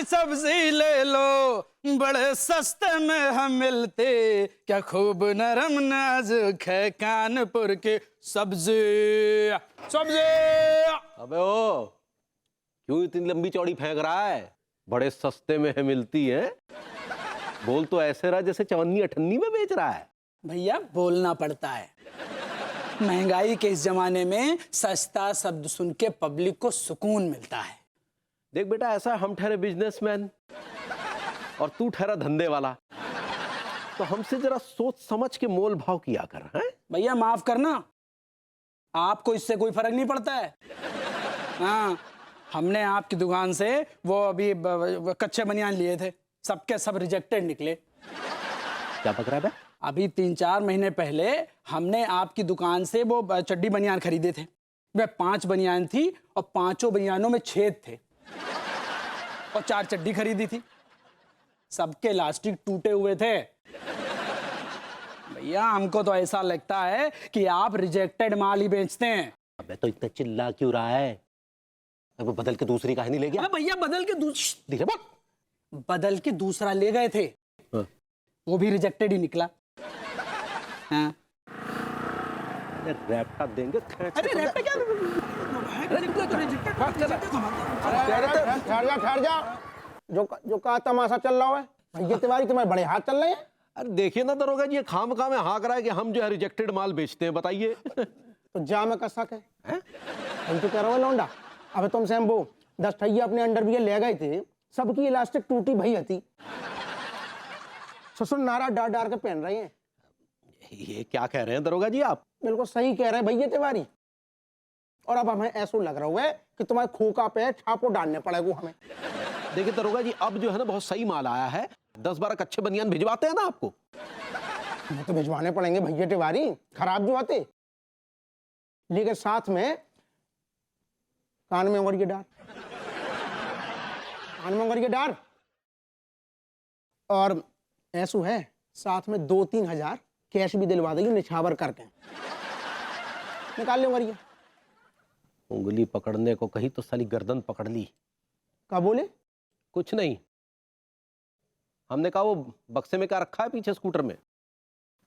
सब्जी ले लो, बड़े सस्ते में हम मिलते, क्या खूब नरम नाजुक है कानपुर की सब्जी। सब्जी। अबे ओ, क्यों इतनी लंबी चौड़ी फेंक रहा है? बड़े सस्ते में है मिलती है। बोल तो ऐसे रहा जैसे चवन्नी अठन्नी में बेच रहा है। भैया बोलना पड़ता है, महंगाई के इस जमाने में सस्ता शब्द सुन के पब्लिक को सुकून मिलता है। देख बेटा, ऐसा हम ठहरे बिजनेसमैन और तू ठहरा धंधे वाला, तो हमसे जरा सोच समझ के मोल भाव किया कर। हैं भैया माफ करना, आपको इससे कोई फर्क नहीं पड़ता है। हाँ, हमने आपकी दुकान से वो अभी कच्चे बनियान लिए थे, सबके सब रिजेक्टेड निकले। क्या पक रहा है? अभी 3-4 महीने पहले हमने आपकी दुकान से वो चड्डी बनियान खरीदे थे। वह 5 बनियान थी और 5 बनियानों में छेद थे, और 4 चड्डी खरीदी थी, सबके इलास्टिक टूटे हुए थे। भैया हमको तो ऐसा लगता है कि आप रिजेक्टेड माल ही बेचते हैं। अबे तो इतना चिल्ला क्यों रहा है? अब बदल के दूसरी काहे नहीं ले गया? भैया बदल के धीरे बोल। बदल के दूसरा ले गए थे, हाँ। वो भी रिजेक्टेड ही निकला। हाँ। अरे रैप्टा देंगे। अरे रैप्टा क्या? ठहर जा। जो का तमाशा चल रहा है भैया तिवारी, तुम्हारे बड़े हाथ चल रहे हैं। अरे देखिए ना दरोगा जी, ये खामखा में हाँ करा है कि हम जो है रिजेक्टेड माल बेचते हैं। बताइए। तो जा में कसक है, हम तो कह रहा हूँ लौंडा। अब तुमसे हम वो 10 ठैया अपने अंडरवियर ले गए थे, सबकी इलास्टिक टूटी भई थी, ससुर नारा डार डार के पहन रहे हैं। ये क्या कह रहे हैं दरोगा जी आप? बिल्कुल सही कह रहे हैं भैया तिवारी। और अब हमें ऐसा लग रहा है कि तुम्हारे खोका पे छापो डालने पड़ेगा हमें। देखिए दरोगा जी, अब जो है ना बहुत सही माल आया है, 10-12 कच्चे बनियान भिजवाते हैं ना आपको। वो तो भिजवाने पड़ेंगे भैया तिवारी, खराब जो आते, लेकिन साथ में कान में उंगली के डार, कान में उंगली के डार, और ऐसू है साथ में 2-3 हजार कैश भी दिलवा देगी निछावर करके। निकाल ले उंगलियां। उंगली पकड़ने को कही तो साली गर्दन पकड़ ली। क्या बोले? कुछ नहीं, हमने कहा वो बक्से में क्या रखा है पीछे स्कूटर में?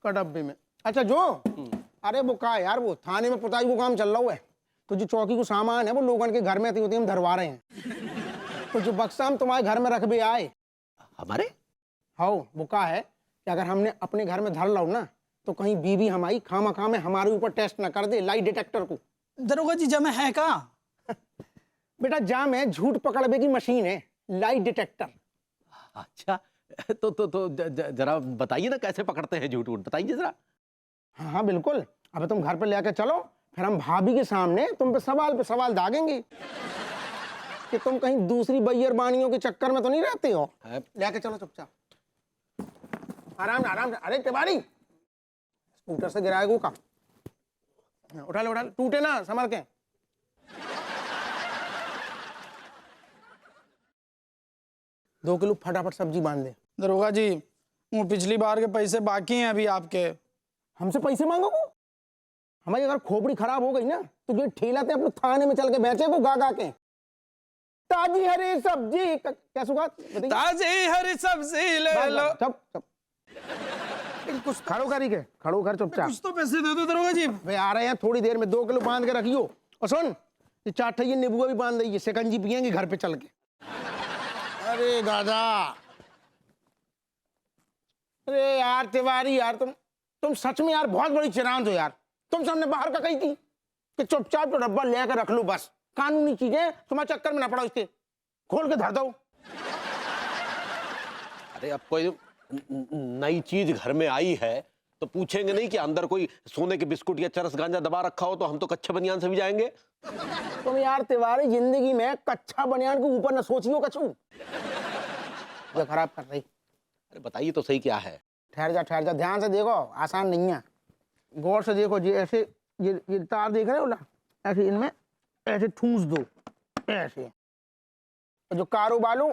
का डब्बे में। अच्छा जो, अरे वो का यार, वो थाने में पुताई को काम चल रहा है, तो जो चौकी को सामान है वो लोगों के घर में होती हम धरवा रहे हैं। तो जो बक्सा हम तुम्हारे घर में रख भी आए हमारे, हाँ वो का है कि अगर हमने अपने घर में धर लो ना, तो कहीं बीवी हमारी खामा खा में हमारे ऊपर टेस्ट ना कर दे लाई डिटेक्टर को। दरोगा जी जमे है का? बेटा जाम है, झूठ पकड़ने की मशीन है, लाई डिटेक्टर। अच्छा तो जरा बताइए ना कैसे पकड़ते हैं झूठ वूठ, बताइए जरा। हाँ हाँ बिल्कुल, अब तुम घर पे लेकर चलो, फिर हम भाभी के सामने तुम पे सवाल दागेंगे कि तुम कहीं दूसरी बैयरबानियों के चक्कर में तो नहीं रहते हो। लेके चलो चुपचाप, आराम आराम। अरे तिवारी स्कूटर से गिराएगो का, उठा ले टूटे ना संभल के। दो किलो फटाफट सब्जी बांध दे। दरोगा जी वो पिछली बार के पैसे बाकी हैं अभी आपके। हमसे पैसे मांगोगे? हमारी अगर खोपड़ी खराब हो गई ना तो ये ठेला ते अपने थाने में चल के बेचे को गा के। ताजी हरी सब्जी कैसे हुआ? ताजी हरी सब्जी ले लो। चुप कुछ खड़ो करी के, खड़ो कर चुपचाप। कुछ तो पैसे दे दो दरोगा जी। वे आ रहे हैं थोड़ी देर में, 2 किलो बांध के रखियो। और सुन, ये 4 ठैया नींबू भी बांध दीजिए, शिकंजी पियेंगे घर पे चल के। अरे दादा, अरे यार तिवारी यार, तुम सच में यार बहुत बड़ी चिरांद हो यार। तुम सामने बाहर का कही थी कि चुपचाप तो डब्बा लेकर रख लो, बस कानूनी चीजें तुम्हारे चक्कर में ना पड़ो, इसके खोल के धर दो। अरे अब कोई नई चीज घर में आई है तो पूछेंगे नहीं कि अंदर कोई सोने के बिस्कुट या चरस गांजा दबा रखा हो, तो हम तो कच्चे बनियान से भी जाएंगे। तुम यार तिवारी जिंदगी में कच्चा बनियान के ऊपर न सोचियो कछु, जो खराब कर रही। अरे बताइए तो सही क्या है? ठहर जा, ध्यान से देखो, आसान नहीं है, गौर से देखो जी। ऐसे ये तार देख रहे हो ना, ऐसे इनमें ऐसे ठूस दो, ऐसे, और जो कारो बालू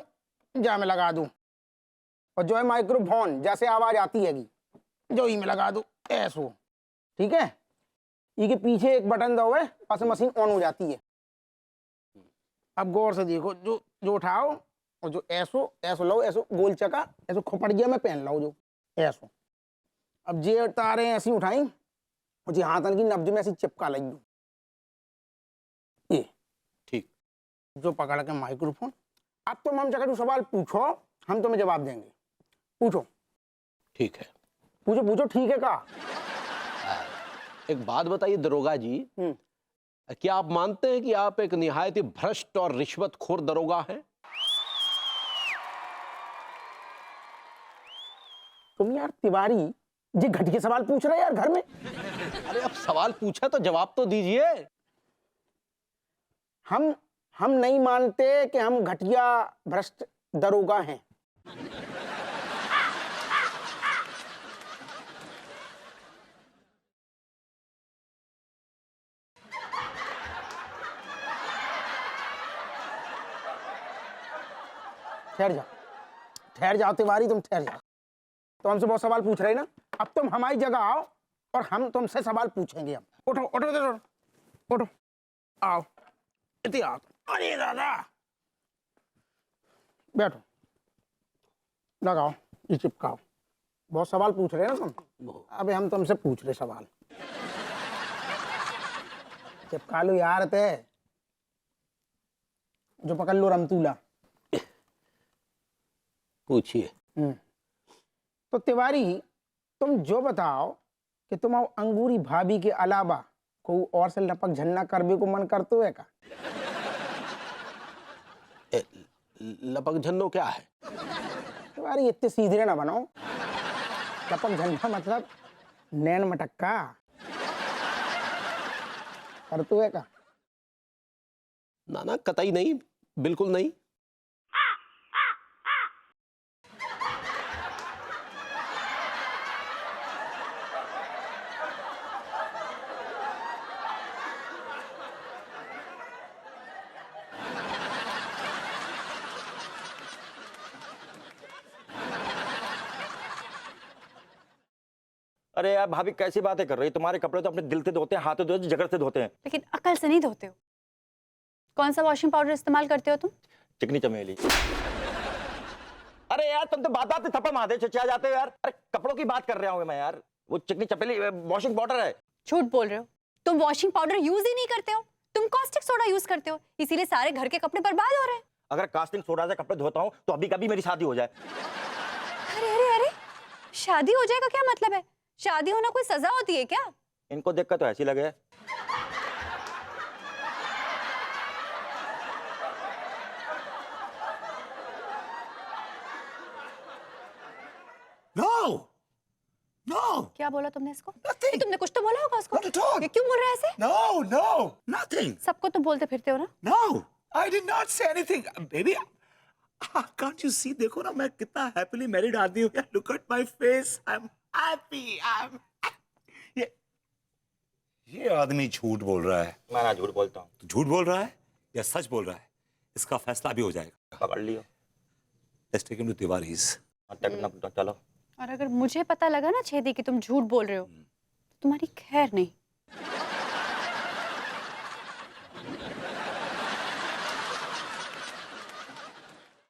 जा में लगा दूं, और जो है माइक्रोफोन जैसे आवाज आती हैगी जो ही में लगा दो, ऐसो, ठीक है। ये पीछे एक बटन दो है, बस मशीन ऑन हो जाती है। अब गौर से देखो, जो उठाओ और जो ऐसो ऐसो लो, ऐसो गोल चका ऐसो खोपड़िया में पहन लो, जो ऐसो। अब जे तारे ऐसी उठाई और जी हाथन की नब्ज में ऐसी चिपका लगी, ये ठीक। जो पकड़ के माइक्रोफोन। अब तुम हम जगह सवाल पूछो, हम तुम्हें जवाब देंगे। पूछो ठीक है। पूछो पूछो, ठीक है का। एक बात बताइए दरोगा जी, क्या आप मानते हैं कि आप एक निहायत ही भ्रष्ट और रिश्वतखोर दरोगा हैं? तुम यार तिवारी जी घटिया सवाल पूछ रहे यार घर में। अरे अब सवाल पूछा तो जवाब तो दीजिए। हम नहीं मानते कि हम घटिया भ्रष्ट दरोगा हैं। ठहर जाओ तिवारी, तुम ठहर जाओ। तो हमसे बहुत सवाल पूछ रहे ना, अब तुम हमारी जगह आओ और हम तुमसे सवाल पूछेंगे। अब उठो उठो उठो उठो, आओ इतनी आओ। अरे दादा बैठो, लगाओ ये चिपकाओ। बहुत सवाल पूछ रहे हैं ना तुम, अबे हम तुमसे पूछ रहे सवाल। चिपका लो यार, ते जो पकड़ लो रमतूला। पूछिए। तो तिवारी तुम जो बताओ कि तुम अंगूरी भाभी के अलावा कोई और से लपक झन्ना करबे को मन करते है का? लपक झन्नो क्या है? तिवारी इतने सीधे ना बनो। लपक झन्ना मतलब नैन मटक्का करते है का? ना ना, कतई नहीं, बिल्कुल नहीं। अरे यार भाभी कैसी बातें कर रही है? तुम्हारे कपड़े तो अपने दिल से धोते हैं, हाथों से धोते हैं, जगर से धोते हैं। लेकिन अकल से नहीं धोते हो। कौन सा वॉशिंग पाउडर इस्तेमाल करते हो तुम? चिकनी चमेली। अरे यार तुम तो बात बात में थप्पड़ मार दे, चिचिया जाते हो यार। अरे कपड़ों की बात कर रहा हूँ मैं यार, वो चिकनी चमेली वॉशिंग पाउडर है। झूठ बोल रहे हो। तुम वॉशिंग पाउडर यूज ही नहीं करते हो, तुम कॉस्टिक सोडा यूज करते हो, इसीलिए सारे घर के कपड़े बर्बाद हो रहे हैं। अगर कास्टिंग सोडा से कपड़े धोता हूँ तो अभी कभी मेरी शादी हो जाए। अरे अरे अरे, शादी हो जाएगा क्या मतलब है? शादी होना कोई सजा होती है क्या? इनको देखकर तो ऐसी लगे। No! No! क्या बोला तुमने इसको? Nothing. तुमने कुछ तो बोला होगा उसको। Not at all. ये क्यों बोल रहा है ऐसे? No, no, nothing. सबको तो बोलते फिरते हो ना। No, I did not say anything. Baby, can't you see? देखो ना मैं कितना happily married आदमी हूँ यार. Look at my face. I'm happy. ये आदमी झूठ बोल रहा है। मैं ना झूठ बोलता हूँ। तो झूठ बोल रहा है या सच बोल रहा है? इसका फैसला भी हो जाएगा। पकड़ लियो। Let's take him to Tiwari's. चलो। और अगर मुझे पता लगा ना छेदी कि तुम झूठ बोल रहे हो, तो तुम्हारी खैर नहीं।